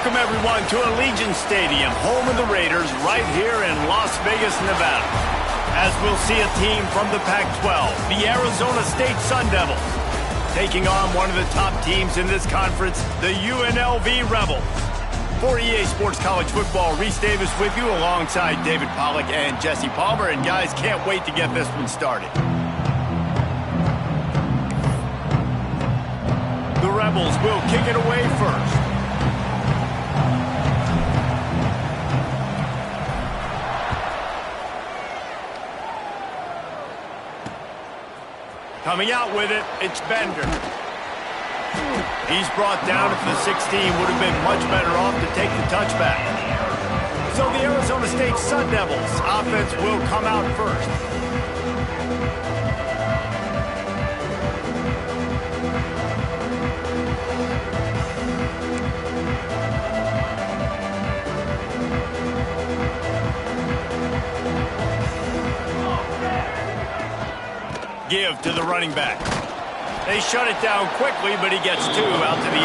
Welcome, everyone, to Allegiant Stadium, home of the Raiders, right here in Las Vegas, Nevada. As we'll see a team from the Pac-12, the Arizona State Sun Devils, taking on one of the top teams in this conference, the UNLV Rebels. For EA Sports College Football, Reese Davis with you alongside David Pollack and Jesse Palmer. And guys, can't wait to get this one started. The Rebels will kick it away first. Coming out with it, it's Bender. He's brought down at the 16. Would have been much better off to take the touchback. So the Arizona State Sun Devils offense will come out first. Give to the running back. They shut it down quickly, but he gets 2 out to the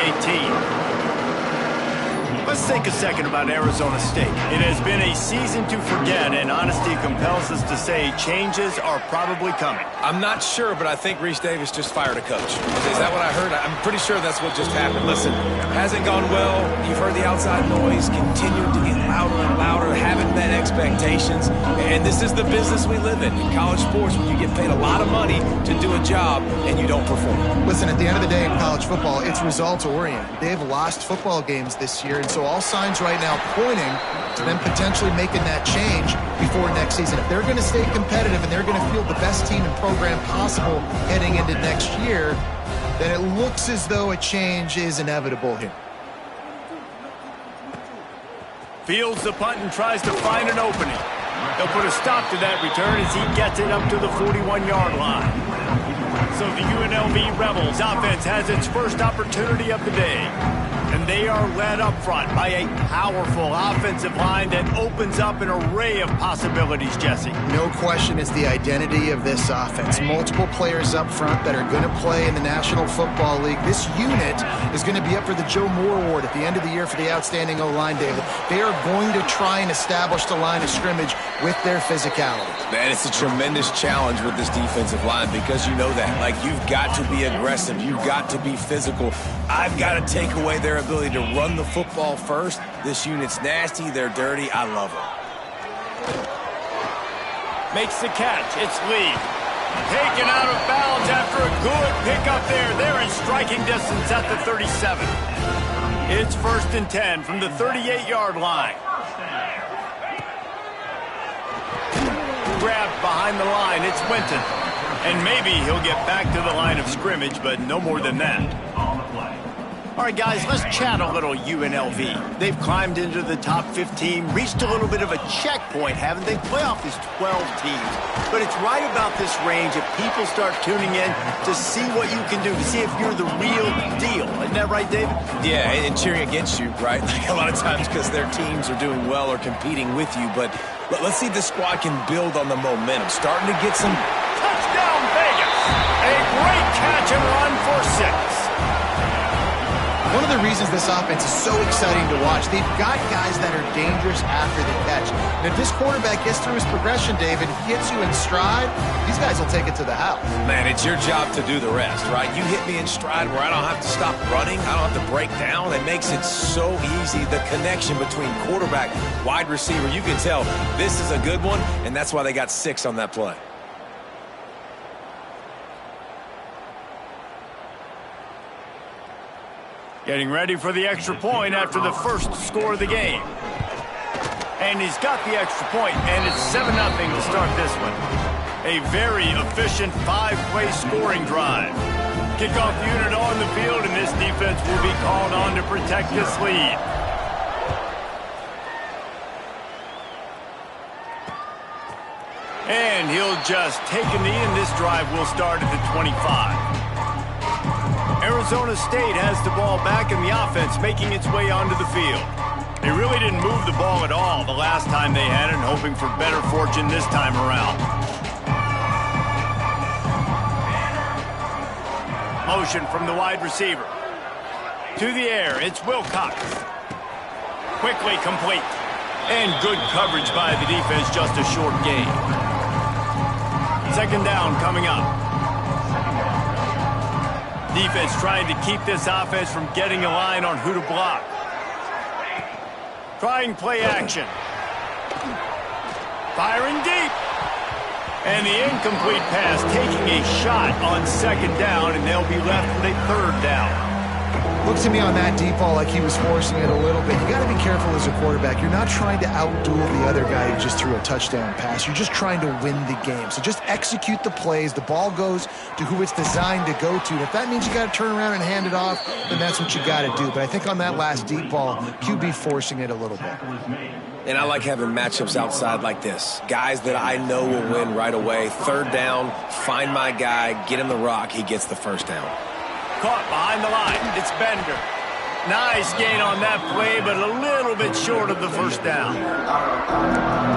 18. Let's think a second about Arizona State. It has been a season to forget, and honesty compels us to say changes are probably coming. I'm not sure, but I think Reese Davis just fired a coach. Is that what I heard? I'm pretty sure that's what just happened. Listen, hasn't gone well. You've heard the outside noise, continued to get louder and louder, haven't met expectations. And this is the business we live in college sports, when you get paid a lot of money to do a job and you don't perform. Listen, at the end of the day in college football, it's results-oriented. They've lost football games this year, and so all signs right now pointing to them potentially making that change before next season. If they're going to stay competitive and they're going to field the best team and program possible heading into next year, then it looks as though a change is inevitable here. Fields the punt and tries to find an opening. They'll put a stop to that return as he gets it up to the 41-yard line. So the UNLV Rebels offense has its first opportunity of the day. And they are led up front by a powerful offensive line that opens up an array of possibilities, Jesse. No question it's the identity of this offense. Multiple players up front that are going to play in the National Football League. This unit is going to be up for the Joe Moore Award at the end of the year for the outstanding O-line, David. They are going to try and establish the line of scrimmage with their physicality. Man, it's a tremendous challenge with this defensive line because you know that. Like, you've got to be aggressive. You've got to be physical. I've got to take away their ability to run the football first. This unit's nasty. They're dirty. I love them. Makes the catch. It's Lee. Taken out of bounds after a good pickup there. They're in striking distance at the 37. It's 1st and 10 from the 38-yard line. Grabbed behind the line. It's Winton. And maybe he'll get back to the line of scrimmage, but no more than that. All right, guys, let's chat a little UNLV. They've climbed into the top 15, reached a little bit of a checkpoint, haven't they? Playoff is 12 teams. But it's right about this range if people start tuning in to see what you can do, to see if you're the real deal. Isn't that right, David? Yeah, and cheering against you, right? Like a lot of times because their teams are doing well or competing with you. But let's see if the squad can build on the momentum. Starting to get some... Touchdown, Vegas! A great catch and run for 6. One of the reasons this offense is so exciting to watch, they've got guys that are dangerous after the catch. And if this quarterback gets through his progression, David, hits you in stride, these guys will take it to the house. Man, it's your job to do the rest, right? You hit me in stride where I don't have to stop running. I don't have to break down. It makes it so easy. The connection between quarterback, wide receiver, you can tell this is a good one, and that's why they got 6 on that play. Getting ready for the extra point after the first score of the game. And he's got the extra point, and it's 7-0 to start this one. A very efficient 5-play scoring drive. Kickoff unit on the field, and this defense will be called on to protect this lead. And he'll just take a knee, and this drive will start at the 25. Arizona State has the ball back in the offense, making its way onto the field. They really didn't move the ball at all the last time they had it, and hoping for better fortune this time around. Motion from the wide receiver. To the air, it's Wilcox. quickly complete. And good coverage by the defense, just a short gain. Second down coming up. Defense trying to keep this offense from getting a line on who to block. Trying play action. Firing deep. And the incomplete pass taking a shot on second down, and they'll be left with a third down. Looks to me on that deep ball like he was forcing it a little bit. You got to be careful as a quarterback. You're not trying to outduel the other guy who just threw a touchdown pass. You're just trying to win the game. So just execute the plays. The ball goes to who it's designed to go to. And if that means you got to turn around and hand it off, then that's what you got to do. But I think on that last deep ball, QB forcing it a little bit. And I like having matchups outside like this. Guys that I know will win right away. Third down, find my guy, get him the rock, he gets the first down. Caught behind the line. It's Bender. Nice gain on that play, but a little bit short of the first down.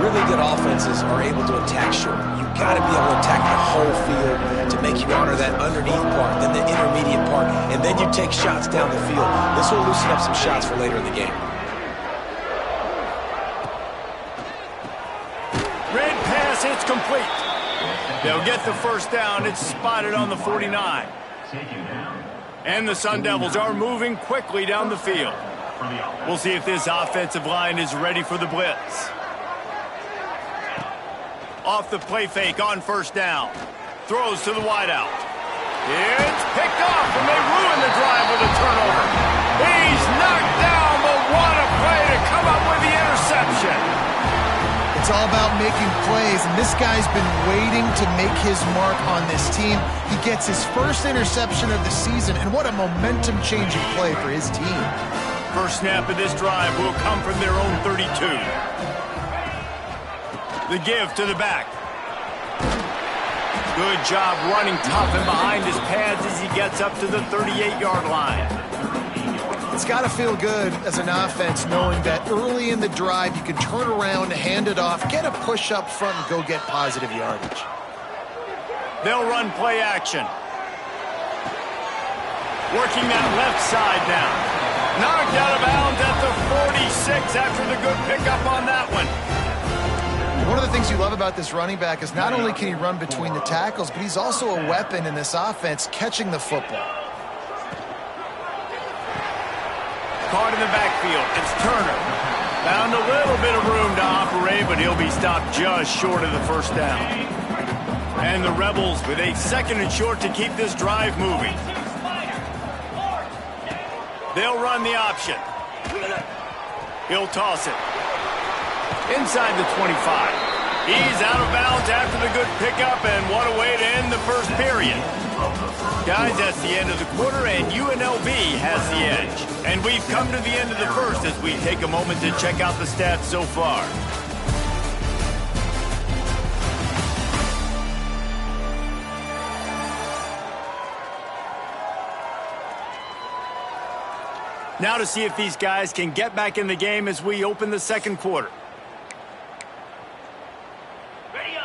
Really good offenses are able to attack short. You've got to be able to attack the whole field to make you honor that underneath part, then the intermediate part, and then you take shots down the field. This will loosen up some shots for later in the game. Red pass, it's complete. They'll get the first down. It's spotted on the 49. And the Sun Devils are moving quickly down the field. We'll see if this offensive line is ready for the blitz. Off the play fake on first down. Throws to the wideout. It's picked off, and they ruin the drive with a turnover. He's knocked down, but what a play to come up with the interception. It's all about making plays, and this guy's been waiting to make his mark on this team. He gets his first interception of the season, and what a momentum-changing play for his team. First snap of this drive will come from their own 32. The give to the back. Good job running tough and behind his pads as he gets up to the 38-yard line. It's got to feel good as an offense knowing that early in the drive you can turn around, hand it off, get a push up front, and go get positive yardage. They'll run play action. Working that left side now. Knocked out of bounds at the 46 after the good pickup on that one. One of the things you love about this running back is not only can he run between the tackles, but he's also a weapon in this offense catching the football. Caught in the backfield. It's Turner. Found a little bit of room to operate, but he'll be stopped just short of the first down. And the Rebels with a second and short to keep this drive moving. They'll run the option. He'll toss it. Inside the 25. He's out of bounds after the good pickup, and what a way to end the first period. Guys, that's the end of the quarter, and UNLV has the edge. And we've come to the end of the first as we take a moment to check out the stats so far. Now to see if these guys can get back in the game as we open the second quarter.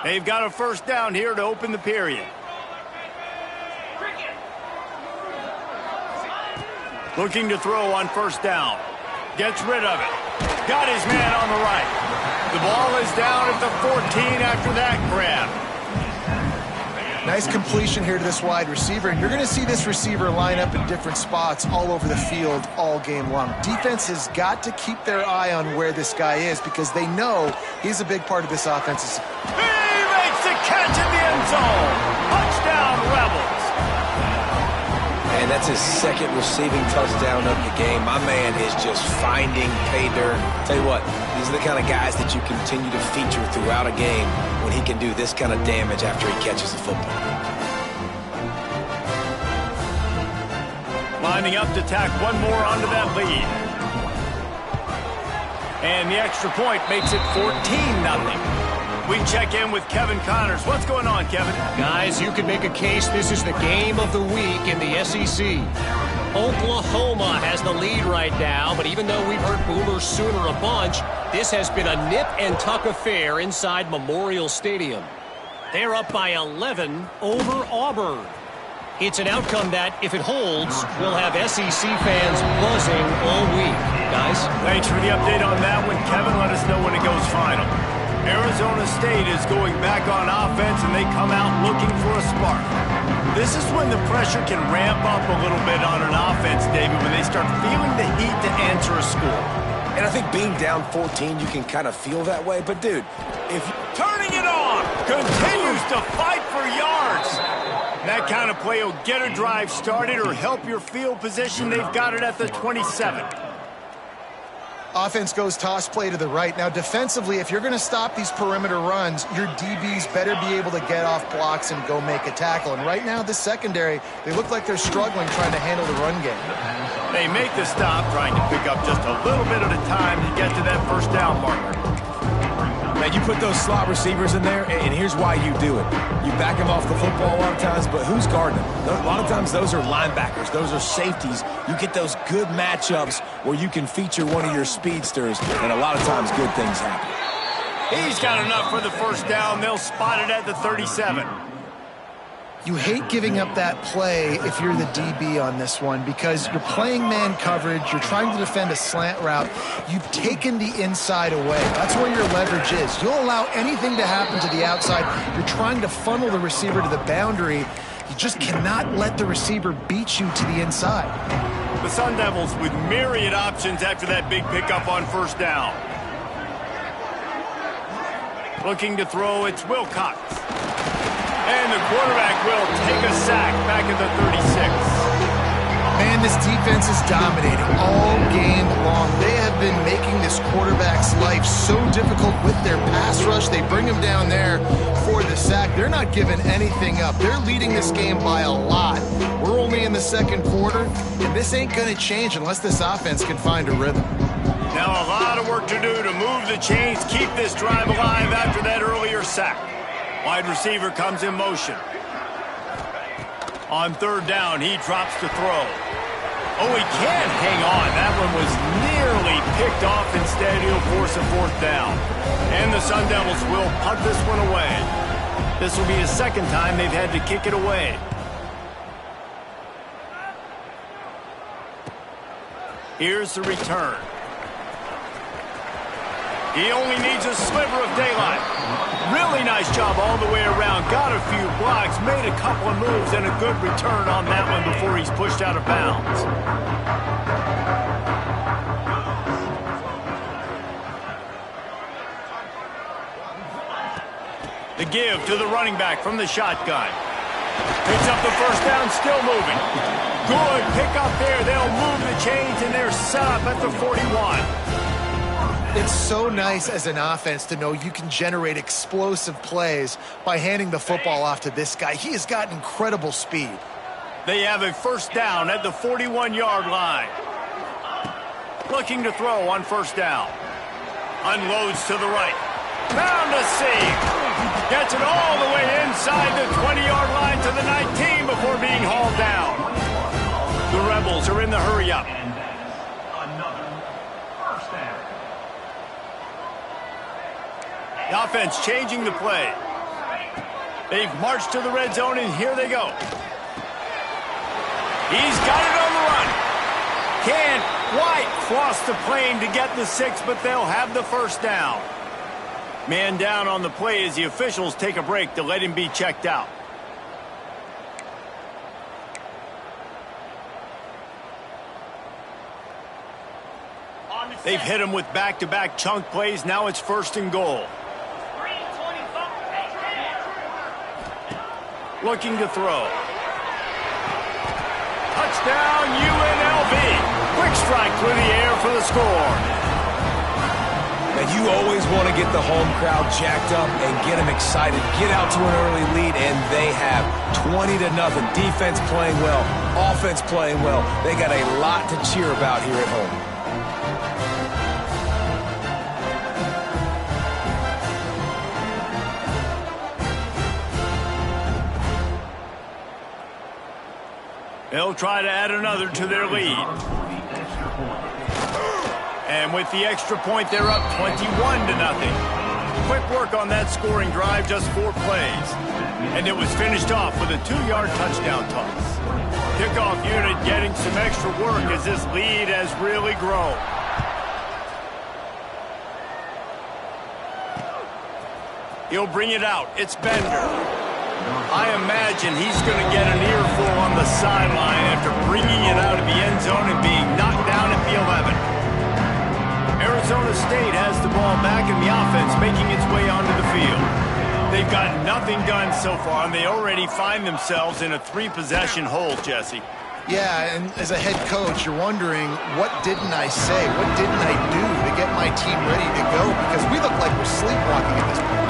They've got a first down here to open the period. Looking to throw on first down. Gets rid of it. Got his man on the right. The ball is down at the 14 after that grab. Nice completion here to this wide receiver, and you're going to see this receiver line up in different spots all over the field all game long. Defense has got to keep their eye on where this guy is because they know he's a big part of this offense. He makes the catch in the end zone. Touchdown, Rebels. And that's his second receiving touchdown of the game. My man is just finding pay dirt. Tell you what, these are the kind of guys that you continue to feature throughout a game when he can do this kind of damage after he catches the football. Lining up to tack one more onto that lead. And the extra point makes it 14-0. We check in with Kevin Connors. What's going on, Kevin? Guys, you can make a case this is the game of the week in the SEC. Oklahoma has the lead right now, but even though we've heard Boomer Sooner a bunch, this has been a nip-and-tuck affair inside Memorial Stadium. They're up by 11 over Auburn. It's an outcome that, if it holds, will have SEC fans buzzing all week. guys. Thanks for the update on that one, Kevin. Let us know when it goes final. Arizona State is going back on offense, and they come out looking for a spark. This is when the pressure can ramp up a little bit on an offense, David, when they start feeling the heat to answer a score. And I think being down 14, you can kind of feel that way. But, dude, if turning it on, continues to fight for yards. That kind of play will get a drive started or help your field position. They've got it at the 27. Offense goes toss play to the right. Now, defensively, if you're going to stop these perimeter runs, your DBs better be able to get off blocks and go make a tackle. And right now, this secondary, they look like they're struggling trying to handle the run game. They make the stop, trying to pick up just a little bit at a time to get to that first down marker. Man, you put those slot receivers in there, and here's why you do it. You back them off the football a lot of times, but who's guarding them? A lot of times those are linebackers. Those are safeties. You get those good matchups where you can feature one of your speedsters, and a lot of times good things happen. He's got enough for the first down. They'll spot it at the 37. You hate giving up that play if you're the DB on this one because you're playing man coverage, you're trying to defend a slant route, you've taken the inside away. That's where your leverage is. You'll allow anything to happen to the outside. You're trying to funnel the receiver to the boundary. You just cannot let the receiver beat you to the inside. The Sun Devils with myriad options after that big pickup on first down. Looking to throw, it's Wilcox. And the quarterback will take a sack back at the 36. Man, this defense is dominating all game long. They have been making this quarterback's life so difficult with their pass rush. They bring him down there for the sack. They're not giving anything up. They're leading this game by a lot. We're only in the second quarter, and this ain't going to change unless this offense can find a rhythm. Now a lot of work to do to move the chains, keep this drive alive after that earlier sack. Wide receiver comes in motion. On third down, he drops to throw. Oh, he can't hang on. That one was nearly picked off. Instead, he'll force a fourth down. And the Sun Devils will punt this one away. This will be the second time they've had to kick it away. Here's the return. He only needs a sliver of daylight. Really nice job all the way around. Got a few blocks, made a couple of moves, and a good return on that one before he's pushed out of bounds. The give to the running back from the shotgun. Picks up the first down, still moving. Good pick up there. They'll move the chains, and they're set up at the 41. It's so nice as an offense to know you can generate explosive plays by handing the football off to this guy. He has got incredible speed. They have a first down at the 41-yard line. Looking to throw on first down. Unloads to the right. Found a seam. Gets it all the way inside the 20-yard line to the 19 before being hauled down. The Rebels are in the hurry-up. The offense changing the play. They've marched to the red zone, and here they go. He's got it on the run. Can't quite cross the plane to get the 6, but they'll have the first down. Man down on the play as the officials take a break to let him be checked out. They've hit him with back-to-back chunk plays. Now it's first and goal. Looking to throw. Touchdown, UNLV. Quick strike through the air for the score. Now, you always want to get the home crowd jacked up and get them excited. Get out to an early lead, and they have 20-0. Defense playing well, offense playing well. They got a lot to cheer about here at home. They'll try to add another to their lead. And with the extra point, they're up 21-0. Quick work on that scoring drive, just 4 plays. And it was finished off with a 2-yard touchdown toss. Kickoff unit getting some extra work as this lead has really grown. He'll bring it out. It's Bender. I imagine he's going to get an earful on the sideline after bringing it out of the end zone and being knocked down at the 11. Arizona State has the ball back and the offense making its way onto the field. They've got nothing done so far, and they already find themselves in a 3-possession hole, Jesse. Yeah, and as a head coach, you're wondering, what didn't I say? What didn't I do to get my team ready to go? Because we look like we're sleepwalking at this point.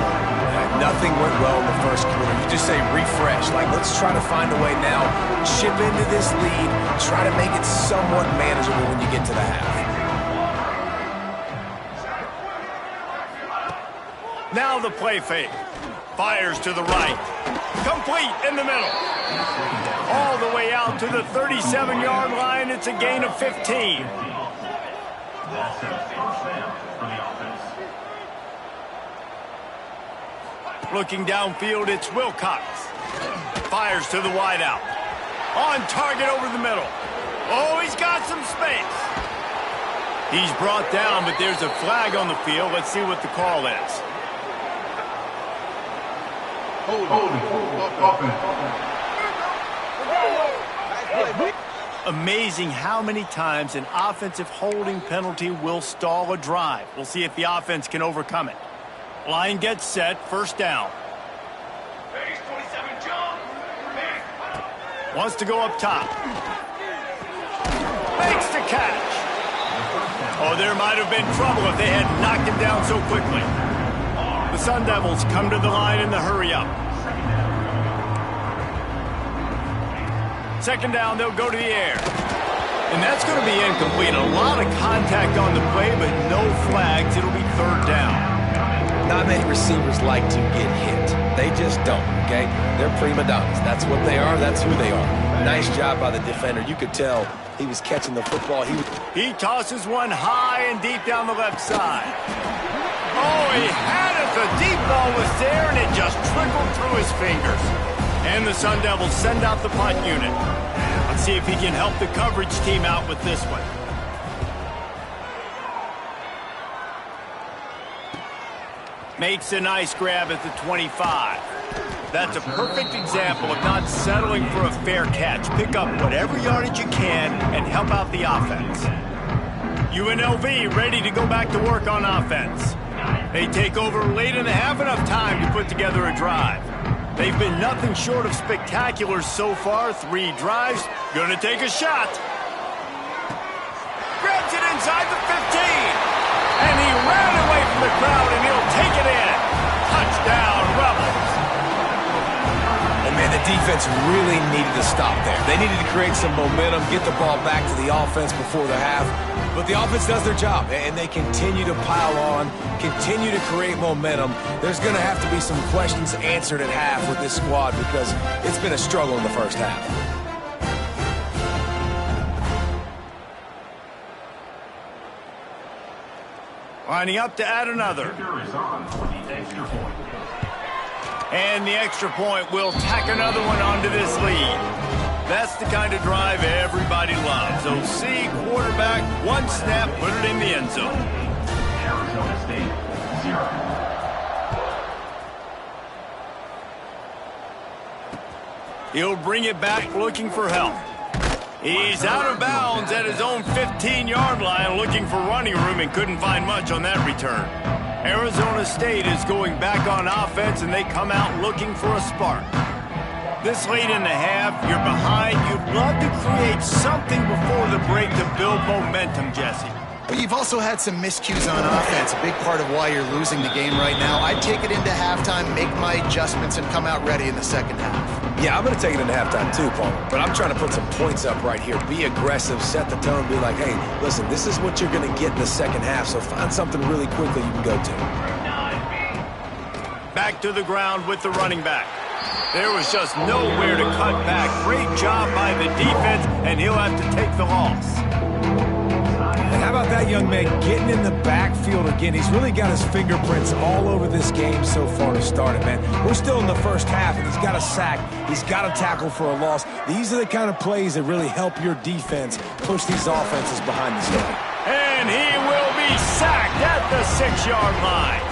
Nothing went well in the first quarter. You just say refresh. Like, let's try to find a way now. Chip into this lead. Try to make it somewhat manageable when you get to the half. Now the play fake. Fires to the right. Complete in the middle. All the way out to the 37-yard line. It's a gain of 15. Looking downfield, it's Wilcox. Fires to the wideout. On target over the middle. Oh, he's got some space. He's brought down, but there's a flag on the field. Let's see what the call is. Amazing how many times an offensive holding penalty will stall a drive. We'll see if the offense can overcome it. Line gets set, first down. Wants to go up top. Makes the catch. Oh, there might have been trouble if they had knocked him down so quickly. The Sun Devils come to the line in the hurry-up. Second down, they'll go to the air. And that's going to be incomplete. A lot of contact on the play, but no flags. It'll be third down. Not many receivers like to get hit. They just don't, okay? They're prima donnas. That's what they are. That's who they are. Nice job by the defender. You could tell he was catching the football. He tosses one high and deep down the left side. Oh, he had it. The deep ball was there, and it just trickled through his fingers. And the Sun Devils send out the punt unit. Let's see if he can help the coverage team out with this one. Makes a nice grab at the 25. That's a perfect example of not settling for a fair catch. Pick up whatever yardage you can and help out the offense. UNLV ready to go back to work on offense. They take over late and have enough time to put together a drive. They've been nothing short of spectacular so far. 3 drives. Gonna take a shot. Grabs it inside the 15. And he ran away from the crowd, and he'll take it in. Touchdown, Rebels. And man, the defense really needed to stop there. They needed to create some momentum, get the ball back to the offense before the half. But the offense does their job, and they continue to pile on, continue to create momentum. There's going to have to be some questions answered at half with this squad because it's been a struggle in the first half. Lining up to add another. And the extra point will tack another one onto this lead. That's the kind of drive everybody loves. OC, quarterback, one snap, put it in the end zone. Arizona State, 0. He'll bring it back looking for help. He's out of bounds at his own 15-yard line looking for running room and couldn't find much on that return. Arizona State is going back on offense, and they come out looking for a spark. This late in the half, you're behind. You'd love to create something before the break to build momentum, Jesse. But you've also had some miscues on offense, a big part of why you're losing the game right now. I'd take it into halftime, make my adjustments, and come out ready in the second half. Yeah, I'm going to take it into halftime too, Paul. But I'm trying to put some points up right here. Be aggressive, set the tone, be like, hey, listen, this is what you're going to get in the second half, so find something really quickly you can go to. Back to the ground with the running back. There was just nowhere to cut back. Great job by the defense, and he'll have to take the loss. And how about that young man getting in the backfield again? He's really got his fingerprints all over this game so far to start it, man. We're still in the first half, and he's got a sack. He's got a tackle for a loss. These are the kind of plays that really help your defense push these offenses behind the state. And he will be sacked at the 6-yard line.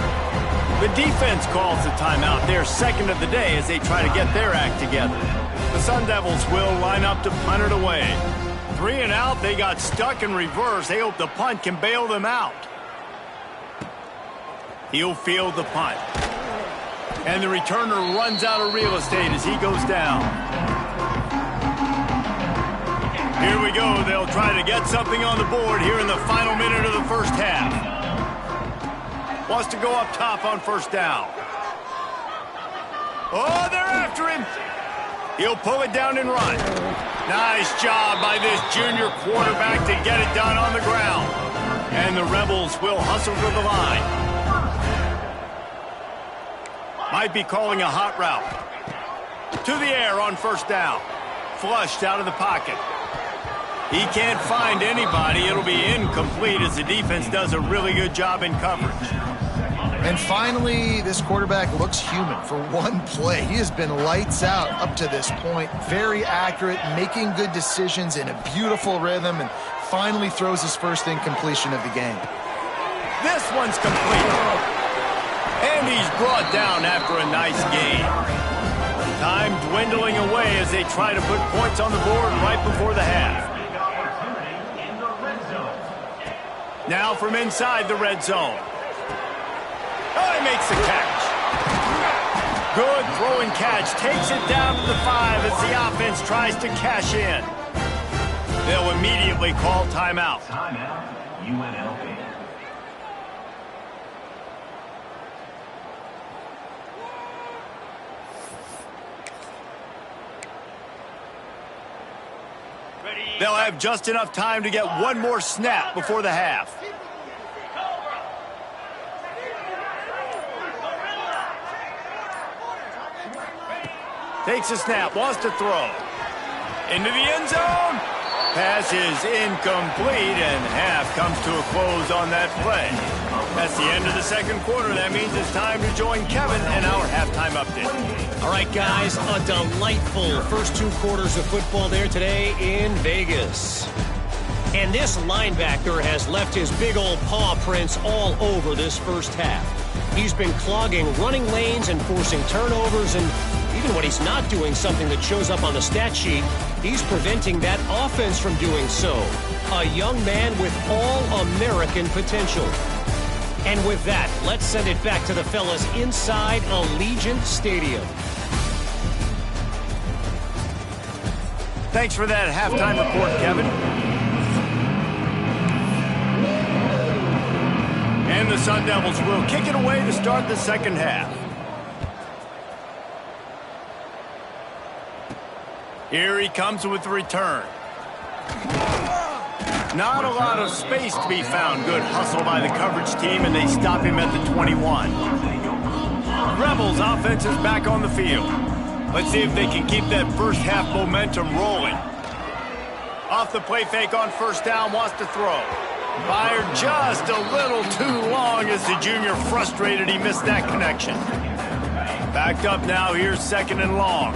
The defense calls the timeout. They're second of the day as they try to get their act together. The Sun Devils will line up to punt it away. 3 and out, they got stuck in reverse. They hope the punt can bail them out. He'll field the punt. And the returner runs out of real estate as he goes down. Here we go. They'll try to get something on the board here in the final minute of the first half. Wants to go up top on first down. Oh, they're after him. He'll pull it down and run. Nice job by this junior quarterback to get it done on the ground. And the Rebels will hustle for the line. Might be calling a hot route. To the air on first down. Flushed out of the pocket. He can't find anybody. It'll be incomplete as the defense does a really good job in coverage. And finally, this quarterback looks human for one play. He has been lights out up to this point. Very accurate, making good decisions in a beautiful rhythm, and finally throws his first incompletion of the game. This one's complete. And he's brought down after a nice game. Time dwindling away as they try to put points on the board right before the half. Now from inside the red zone. Oh, he makes the catch. Good throw and catch. Takes it down to the 5 as the offense tries to cash in. They'll immediately call timeout. Timeout, UNLV. They'll have just enough time to get one more snap before the half. Takes a snap, wants to throw. Into the end zone. Pass is incomplete, and half comes to a close on that play. That's the end of the second quarter. That means it's time to join Kevin and our halftime update. All right, guys, a delightful first 2 quarters of football there today in Vegas. And this linebacker has left his big old paw prints all over this first half. He's been clogging running lanes and forcing turnovers, and even when he's not doing something that shows up on the stat sheet, he's preventing that offense from doing so. A young man with all-American potential. And with that, let's send it back to the fellas inside Allegiant Stadium. Thanks for that halftime report, Kevin. And the Sun Devils will kick it away to start the second half. Here he comes with the return. Not a lot of space to be found. Good hustle by the coverage team, and they stop him at the 21. Rebels offense is back on the field. Let's see if they can keep that first half momentum rolling. Off the play fake on first down, wants to throw. Fired just a little too long as the junior frustrated he missed that connection. Backed up now, here's second and long.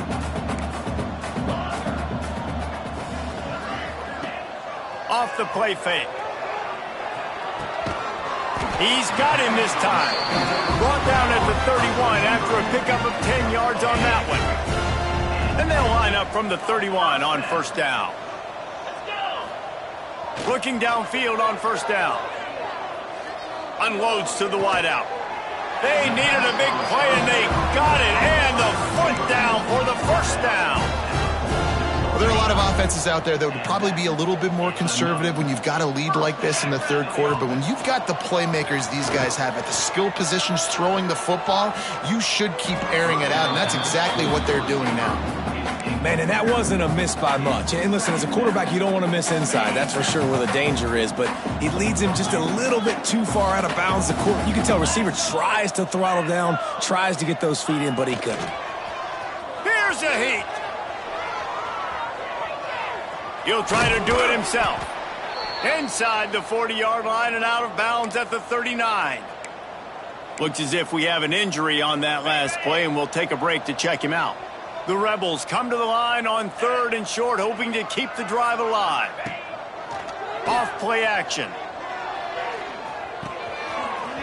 Off the play fake. He's got him this time. Brought down at the 31 after a pickup of 10 yards on that one. And they'll line up from the 31 on first down. Looking downfield on first down. Unloads to the wideout. They needed a big play, and they got it. And the foot down for the first down. Well, there are a lot of offenses out there that would probably be a little bit more conservative when you've got a lead like this in the third quarter. But when you've got the playmakers these guys have at the skill positions throwing the football, you should keep airing it out. And that's exactly what they're doing now. Man, and that wasn't a miss by much. And listen, as a quarterback, you don't want to miss inside. That's for sure where the danger is. But he leads him just a little bit too far out of bounds. The court, you can tell receiver tries to throttle down, tries to get those feet in, but he couldn't. Here's a heat. He'll try to do it himself. Inside the 40-yard line and out of bounds at the 39. Looks as if we have an injury on that last play, and we'll take a break to check him out. The Rebels come to the line on third and short, hoping to keep the drive alive. Off play action.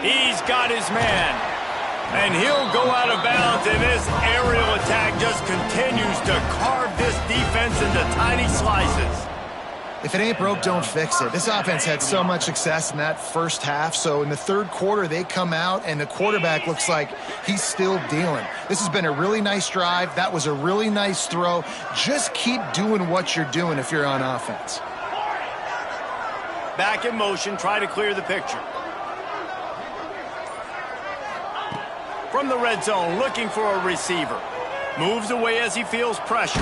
He's got his man. And he'll go out of bounds, and this aerial attack just continues to carve this defense into tiny slices. If it ain't broke, don't fix it. This offense had so much success in that first half, so in the third quarter, they come out, and the quarterback looks like he's still dealing. This has been a really nice drive. That was a really nice throw. Just keep doing what you're doing if you're on offense. Back in motion, try to clear the picture. From the red zone, looking for a receiver. Moves away as he feels pressure.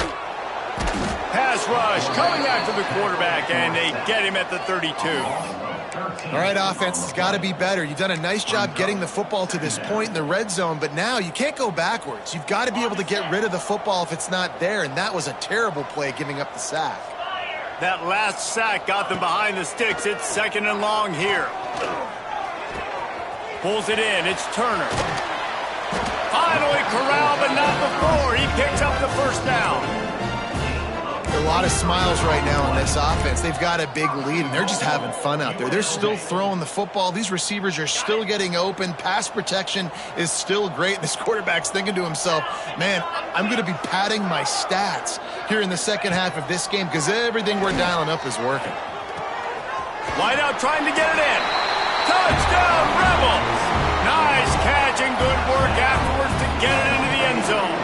Pass rush, coming after the quarterback, and they get him at the 32. All right, offense has got to be better. You've done a nice job getting the football to this point in the red zone, but now you can't go backwards. You've got to be able to get rid of the football if it's not there, and that was a terrible play, giving up the sack. That last sack got them behind the sticks. It's 2nd and long here. Pulls it in. It's Turner. Finally corralled, but not before. He picks up the first down. A lot of smiles right now on this offense. They've got a big lead, and they're just having fun out there. They're still throwing the football. These receivers are still getting open. Pass protection is still great. This quarterback's thinking to himself, man, I'm going to be padding my stats here in the second half of this game because everything we're dialing up is working. Wide out trying to get it in. Touchdown, Rebels! Nice catch and good work afterwards to get it into the end zone.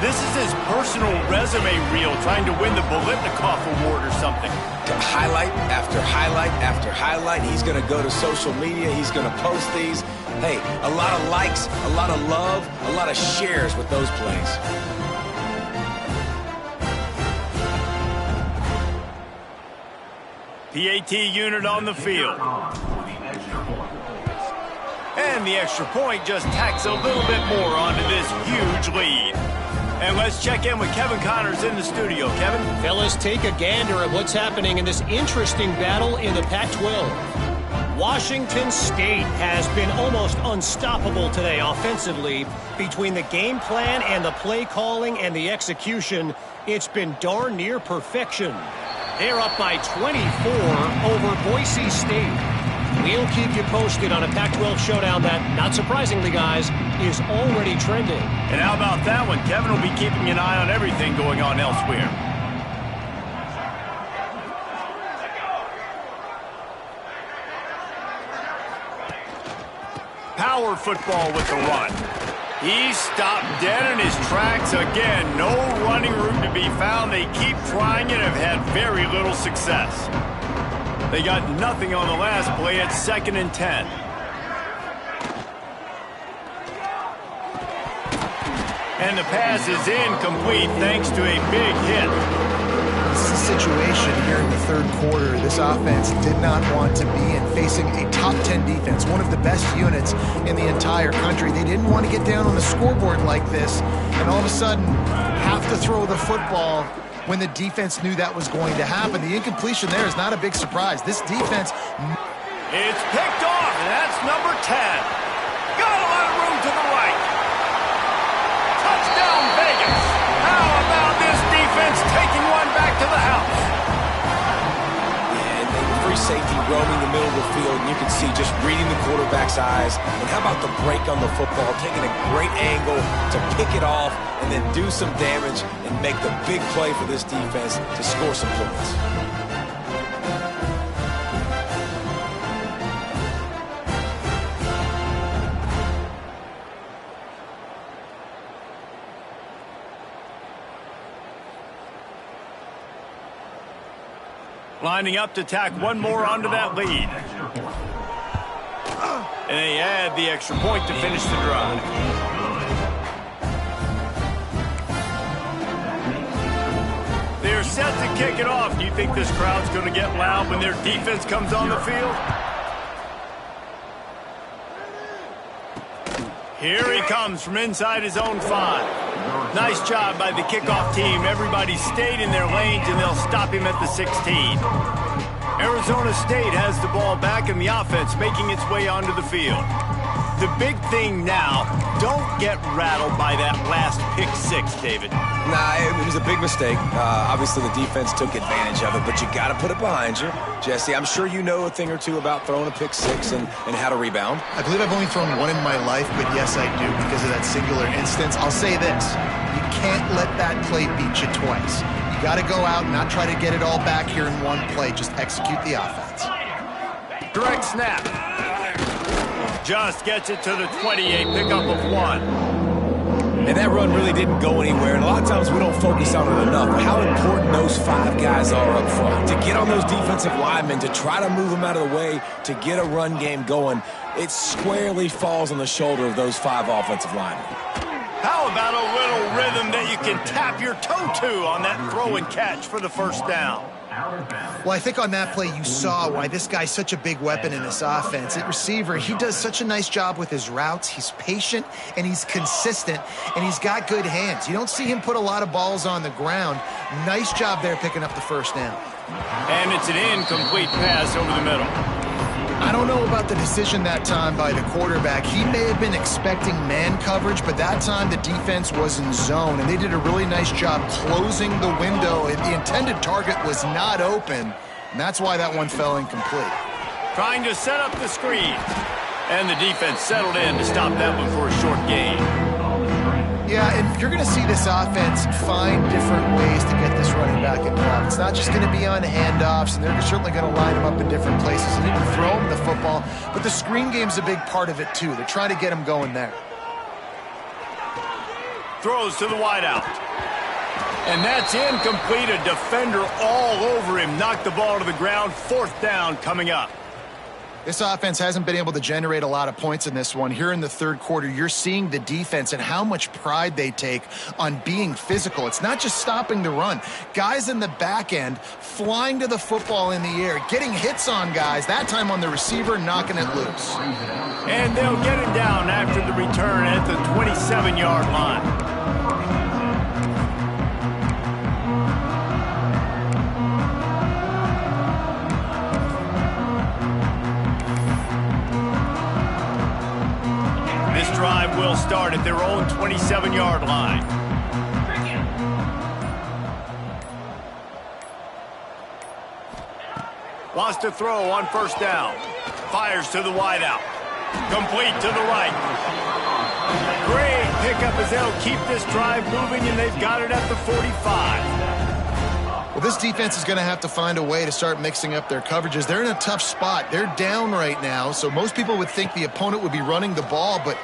This is his personal resume reel, trying to win the Bolitnikoff Award or something. Highlight after highlight after highlight. He's going to go to social media. He's going to post these. Hey, a lot of likes, a lot of love, a lot of shares with those plays. PAT unit on the field. And the extra point just tacks a little bit more onto this huge lead. And let's check in with Kevin Connors in the studio. Kevin? Fellas, take a gander at what's happening in this interesting battle in the Pac-12. Washington State has been almost unstoppable today offensively. Between the game plan and the play calling and the execution, it's been darn near perfection. They're up by 24 over Boise State. We'll keep you posted on a Pac-12 showdown that, not surprisingly, guys, is already trending. And how about that one? Kevin will be keeping an eye on everything going on elsewhere. Power football with the run. He's stopped dead in his tracks again. No running room to be found. They keep trying it and have had very little success. They got nothing on the last play. It's 2nd and 10. And the pass is incomplete thanks to a big hit. This is a situation here in the third quarter this offense did not want to be in, facing a top 10 defense, one of the best units in the entire country. They didn't want to get down on the scoreboard like this and all of a sudden have to throw the football when the defense knew that was going to happen. The incompletion there is not a big surprise. This defense... It's picked off, and that's number 10. Got a lot of room to the right. Touchdown, Vegas. How about this defense taking one back to the house? Yeah, and then free safety roaming the middle of the field, and you can see just reading the quarterback's eyes. And how about the break on the football, taking a great angle to pick it off and then do some damage and make the big play for this defense to score some points. Lining up to tack one more onto that lead. And they add the extra point to finish the drive. They're set to kick it off. Do you think this crowd's going to get loud when their defense comes on the field? Here he comes from inside his own 5. Nice job by the kickoff team. Everybody stayed in their lanes, and they'll stop him at the 16. Arizona State has the ball back, and the offense making its way onto the field. The big thing now, don't get rattled by that last pick six, David. Nah, it was a big mistake. Obviously, the defense took advantage of it, but you got to put it behind you. Jesse, I'm sure you know a thing or two about throwing a pick six and how to rebound. I believe I've only thrown one in my life, but yes, I do because of that singular instance. I'll say this. You can't let that play beat you twice. You got to go out and not try to get it all back here in one play. Just execute the offense. Direct snap. Just gets it to the 28, pickup of 1. And that run really didn't go anywhere, and a lot of times we don't focus on it enough, but how important those 5 guys are up front. To get on those defensive linemen, to try to move them out of the way, to get a run game going, it squarely falls on the shoulder of those 5 offensive linemen. How about a little rhythm that you can tap your toe to on that throw and catch for the first down? Well, I think on that play you saw why this guy's such a big weapon in this offense. At receiver, he does such a nice job with his routes. He's patient, and he's consistent, and he's got good hands. You don't see him put a lot of balls on the ground. Nice job there picking up the first down. And it's an incomplete pass over the middle. I don't know about the decision that time by the quarterback. He may have been expecting man coverage, but that time the defense was in zone, and they did a really nice job closing the window. The intended target was not open, and that's why that one fell incomplete. Trying to set up the screen, and the defense settled in to stop that one for a short gain. Yeah, and you're going to see this offense find different ways to get this running back involved. It's not just going to be on handoffs, and they're certainly going to line him up in different places and even throw him the football. But the screen game's a big part of it, too. They're trying to get him going there. Throws to the wideout. And that's incomplete. A defender all over him. Knocked the ball to the ground. 4th down coming up. This offense hasn't been able to generate a lot of points in this one. Here in the third quarter, you're seeing the defense and how much pride they take on being physical. It's not just stopping the run. Guys in the back end flying to the football in the air, getting hits on guys, that time on the receiver, knocking it loose. And they'll get it down after the return at the 27-yard line. Drive will start at their own 27-yard line. Wants to throw on first down. Fires to the wideout. Complete to the right. Great pickup as they'll keep this drive moving, and they've got it at the 45. Well, this defense is going to have to find a way to start mixing up their coverages. They're in a tough spot. They're down right now, so most people would think the opponent would be running the ball, but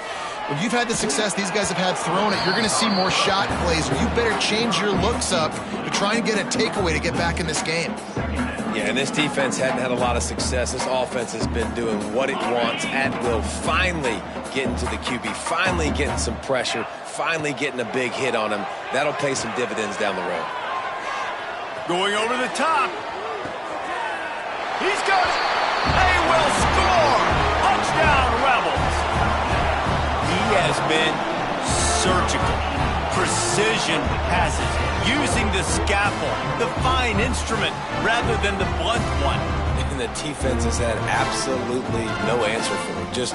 when you've had the success these guys have had throwing it, you're going to see more shot plays, or you better change your looks up to try and get a takeaway to get back in this game. Yeah, and this defense hadn't had a lot of success. This offense has been doing what it wants at will, finally getting to the QB, finally getting some pressure, finally getting a big hit on him. That'll pay some dividends down the road. Going over the top. He's got it. They will score. Touchdown, Rebels. He has been surgical. Precision passes. Using the scalpel, the fine instrument, rather than the blunt one. And the defense has had absolutely no answer for him. Just,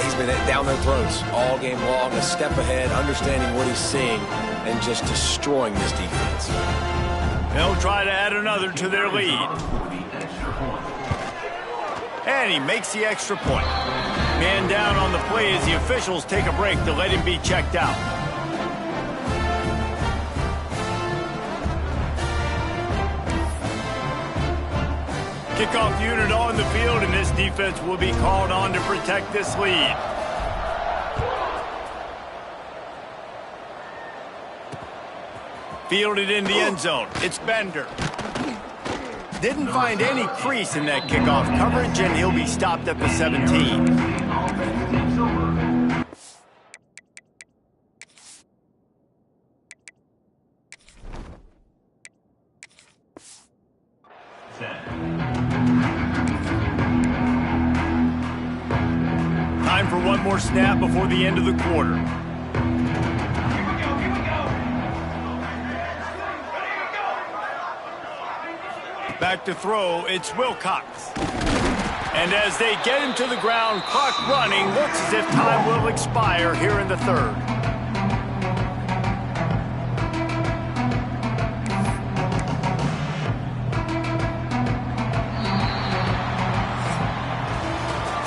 he's been down their throats all game long, a step ahead, understanding what he's seeing, and just destroying this defense. They'll try to add another to their lead. And he makes the extra point. Man down on the play as the officials take a break to let him be checked out. Kickoff unit on the field, and this defense will be called on to protect this lead. Fielded in the end zone. It's Bender. Didn't find any crease in that kickoff coverage, and he'll be stopped at the 17. Time for one more snap before the end of the quarter. Back to throw, it's Wilcox. And as they get him to the ground, clock running, looks as if time will expire here in the third.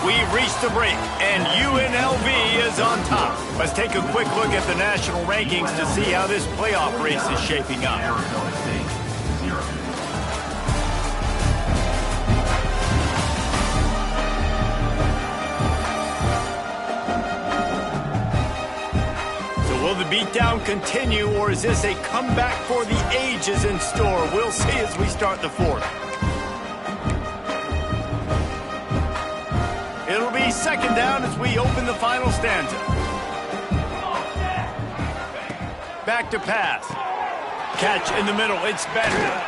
We've reached the break, and UNLV is on top. Let's take a quick look at the national rankings to see how this playoff race is shaping up. Arizona State, 0. Will the beatdown continue, or is this a comeback for the ages in store? We'll see as we start the fourth. It'll be second down as we open the final stanza. Back to pass. Catch in the middle. It's Bender.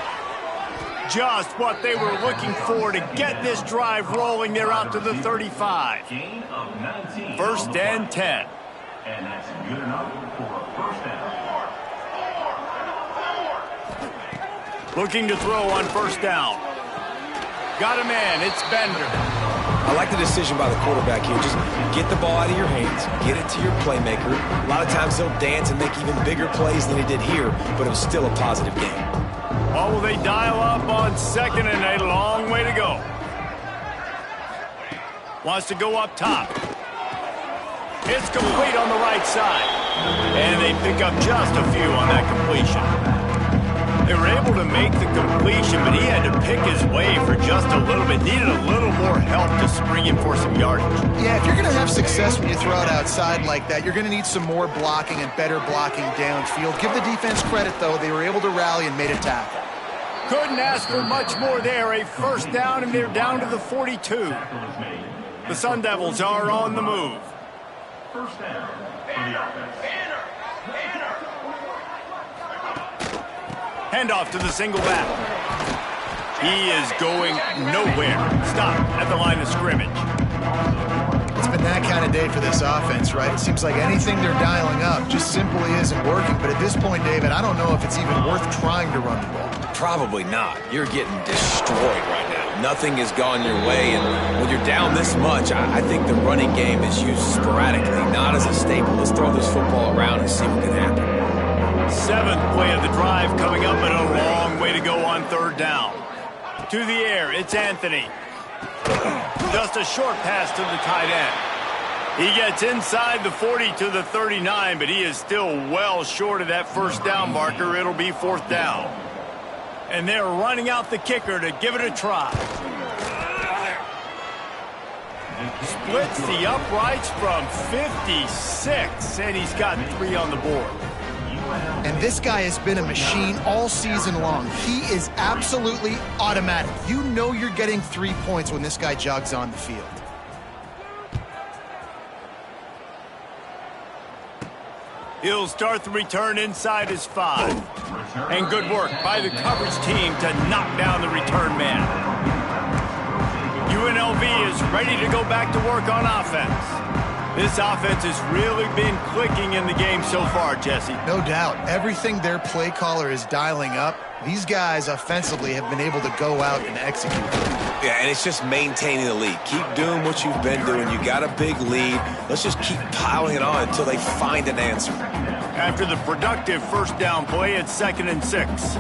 Just what they were looking for to get this drive rolling. They're out to the 35. Gain of 19. First and 10. And that's good enough for a first down. Looking to throw on first down. Got a man. It's Bender. I like the decision by the quarterback here. Just get the ball out of your hands, get it to your playmaker. A lot of times he'll dance and make even bigger plays than he did here, but it was still a positive game. Oh, will they dial up on second, and a long way to go. Wants to go up top. It's complete on the right side. And they pick up just a few on that completion. They were able to make the completion, but he had to pick his way for just a little bit. Needed a little more help to spring him for some yardage. Yeah, if you're going to have success when you throw it outside like that, you're going to need some more blocking and better blocking downfield. Give the defense credit, though. They were able to rally and made a tackle. Couldn't ask for much more there. A first down, and they're down to the 42. The Sun Devils are on the move. First down for the offense. Handoff to the single back. He is going nowhere. Stop at the line of scrimmage. It's been that kind of day for this offense, right? It seems like anything they're dialing up just simply isn't working. But at this point, David, I don't know if it's even worth trying to run the ball. Probably not. You're getting destroyed right now. Nothing has gone your way, and when you're down this much, I think the running game is used sporadically, not as a staple. Let's throw this football around and see what can happen. Seventh play of the drive coming up, and a long way to go on third down. To the air, it's Anthony. Just a short pass to the tight end. He gets inside the 40 to the 39, but he is still well short of that first down marker. It'll be fourth down. And they're running out the kicker to give it a try. Splits the uprights from 56, and he's got 3 on the board. And this guy has been a machine all season long. He is absolutely automatic. You know you're getting 3 points when this guy jogs on the field. He'll start the return inside his 5. And good work by the coverage team to knock down the return man. UNLV is ready to go back to work on offense. This offense has really been clicking in the game so far, Jesse. No doubt. Everything their play caller is dialing up, these guys offensively have been able to go out and execute. Yeah, and it's just maintaining the lead. Keep doing what you've been doing. You got a big lead. Let's just keep piling it on until they find an answer. After the productive first down play, it's 2nd and 6.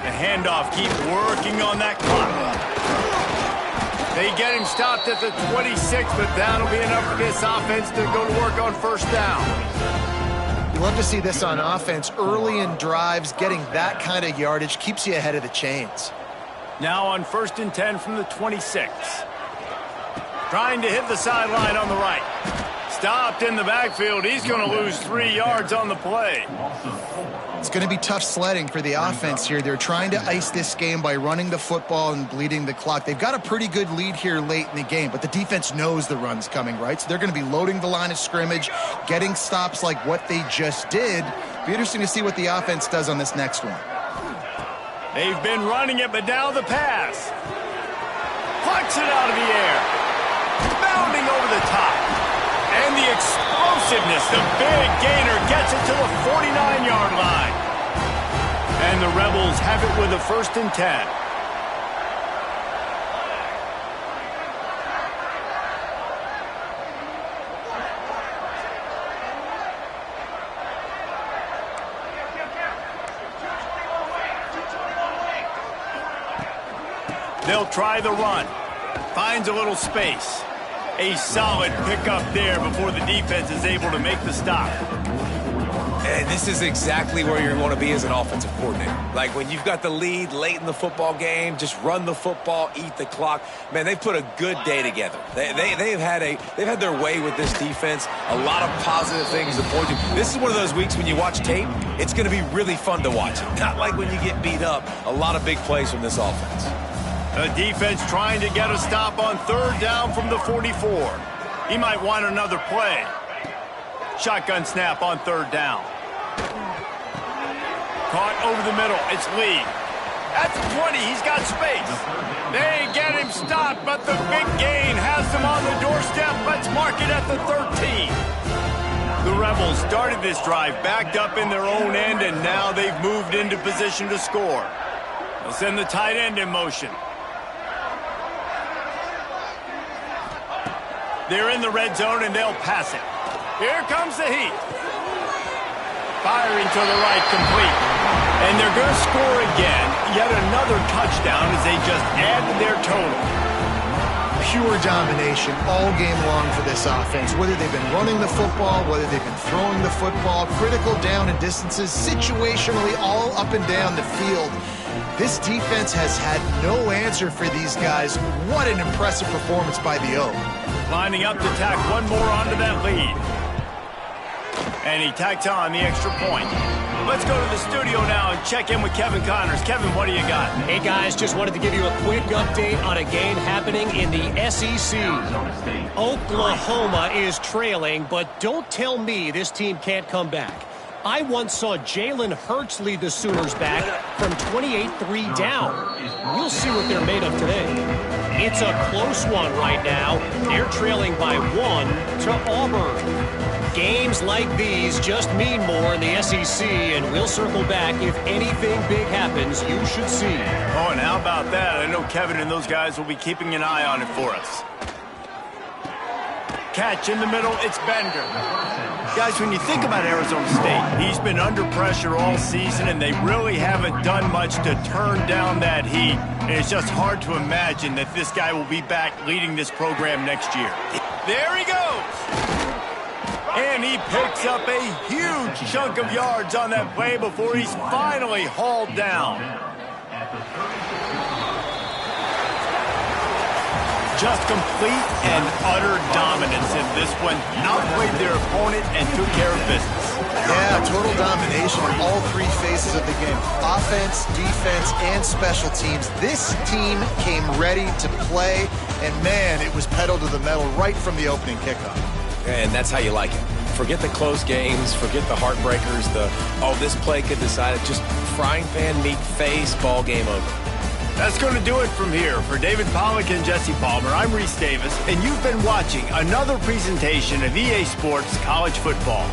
The handoff keeps working on that clock. They get him stopped at the 26, but that'll be enough for this offense to go to work on first down. You love to see this on offense. Early in drives, getting that kind of yardage keeps you ahead of the chains. Now on 1st and 10 from the 26. Trying to hit the sideline on the right. Stopped in the backfield. He's going to lose 3 yards on the play. It's going to be tough sledding for the offense here. They're trying to ice this game by running the football and bleeding the clock. They've got a pretty good lead here late in the game, but the defense knows the run's coming, right? So they're going to be loading the line of scrimmage, getting stops like what they just did. Be interesting to see what the offense does on this next one. They've been running it, but now the pass. Plucks it out of the air. Bounding over the top. And the explosiveness, the big gainer gets it to the 49-yard line. And the Rebels have it with a 1st and 10. They'll try the run. Finds a little space. A solid pickup there before the defense is able to make the stop. And this is exactly where you want to be as an offensive coordinator. Like when you've got the lead late in the football game, just run the football, eat the clock. Man, they've put a good day together. They've had their way with this defense. A lot of positive things to point to. This is one of those weeks when you watch tape, it's going to be really fun to watch. Not like when you get beat up. A lot of big plays from this offense. The defense trying to get a stop on third down from the 44. He might want another play. Shotgun snap on third down. Caught over the middle. It's Lee. At the 20, he's got space. They get him stopped, but the big gain has them on the doorstep. Let's mark it at the 13. The Rebels started this drive backed up in their own end, and now they've moved into position to score. They'll send the tight end in motion. They're in the red zone, and they'll pass it. Here comes the heat. Firing to the right, complete. And they're going to score again. Yet another touchdown as they just add to their total. Pure domination all game long for this offense. Whether they've been running the football, whether they've been throwing the football, critical down and distances, situationally all up and down the field. This defense has had no answer for these guys. What an impressive performance by the O. Lining up to tack one more onto that lead. And he tacks on the extra point. Let's go to the studio now and check in with Kevin Connors. Kevin, what do you got? Hey, guys, just wanted to give you a quick update on a game happening in the SEC. Oklahoma is trailing, but don't tell me this team can't come back. I once saw Jalen Hurts lead the Sooners back from 28-3 down. We'll see what they're made of today. It's a close one right now. They're trailing by 1 to Auburn. Games like these just mean more in the SEC, and we'll circle back if anything big happens. You should see. Oh, and how about that? I know Kevin and those guys will be keeping an eye on it for us. Catch in the middle, it's Bender. Guys, when you think about Arizona State, he's been under pressure all season, and they really haven't done much to turn down that heat. And it's just hard to imagine that this guy will be back leading this program next year. There he goes. And he picks up a huge chunk of yards on that play before he's finally hauled down. Just complete and utter dominance in this one. Outplayed their opponent and took care of business. Yeah, total domination in all three phases of the game. Offense, defense, and special teams. This team came ready to play, and man, it was pedal to the metal right from the opening kickoff. And that's how you like it. Forget the close games, forget the heartbreakers, this play could decide it. Just frying pan, meat face, ball game over. That's going to do it from here. For David Pollack and Jesse Palmer, I'm Reese Davis, and you've been watching another presentation of EA Sports College Football.